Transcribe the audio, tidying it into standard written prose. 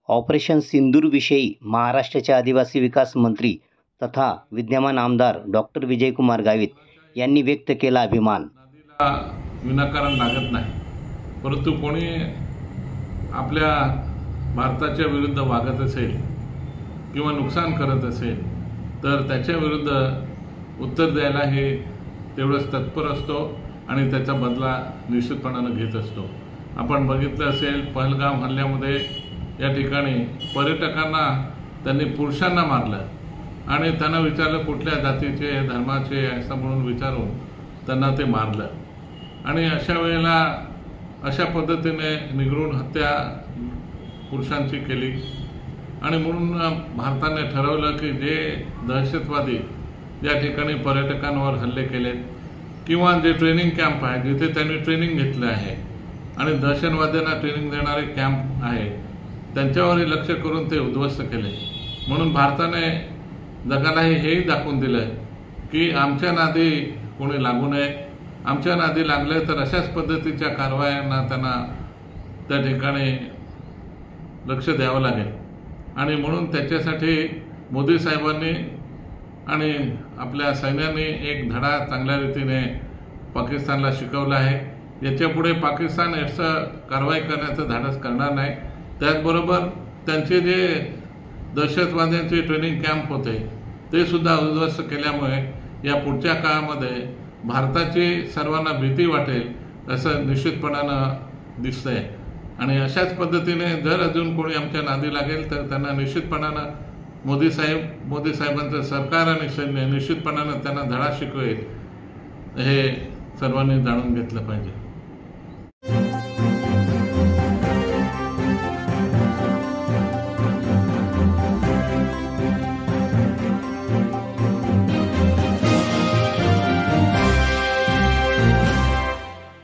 Operation सिंदूरविषयी महाराष्ट्राचे आदिवासी विकास मंत्री तथा विद्यमान आमदार डॉक्टर विजयकुमार गावित यांनी व्यक्त केला अभिमान। विनाकारण लागत नाही, परंतु कोणी आपल्या भारताच्या विरुद्ध वागत असेल किंवा नुकसान करत असेल तर त्याच्या विरुद्ध उत्तर द्यायला हे तेवढंच तत्पर असतो आणि त्याचा बदला निश्चितपणाने घेत असतो। आपण बघितलं असेल पहलगाम हल्ल्यामध्ये या ठिकाणी पर्यटकांना त्यांनी पुरुषांना मारलं आणि त्यांना विचारलं कुठल्या जातीचे धर्माचे असं म्हणून विचारून त्यांना ते मारलं आणि अशा वेळेला अशा पद्धतीने निगडून हत्या पुरुषांची केली आणि म्हणून भारताने ठरवलं की जे दहशतवादी या ठिकाणी पर्यटकांवर हल्ले केलेत किंवा जे ट्रेनिंग कॅम्प आहे जिथे त्यांनी ट्रेनिंग घेतलं आहे आणि दहशतवाद्यांना ट्रेनिंग देणारे कॅम्प आहे त्यांच्यावरही लक्ष करून ते उद्ध्वस्त केले। म्हणून भारताने जगालाही हेही दाखवून दिलं की आमच्या नादी कोणी लागू नये, आमच्या नादी लागले तर अशाच पद्धतीच्या कारवायांना त्यांना त्या ठिकाणी लक्ष द्यावं लागेल आणि म्हणून त्याच्यासाठी मोदी साहेबांनी आणि आपल्या सैन्याने एक धडा चांगल्या रीतीने पाकिस्तानला शिकवला आहे। याच्यापुढे पाकिस्तान असं कारवाई करण्याचं धाडस करणार नाही। त्याचबरोबर त्यांचे जे दहशतवाद्यांचे ट्रेनिंग कॅम्प होते ते सुद्धा उद्ध्वस्त केल्यामुळे या पुढच्या काळामध्ये भारताची सर्वांना भीती वाटेल असं निश्चितपणानं दिसतंय आणि अशाच पद्धतीने जर अजून कोणी आमच्या नादी लागेल तर त्यांना निश्चितपणानं मोदी साहेबांचं सरकार आणि सैन्य निश्चितपणानं त्यांना धडा शिकवेल हे सर्वांनी जाणून घेतलं पाहिजे।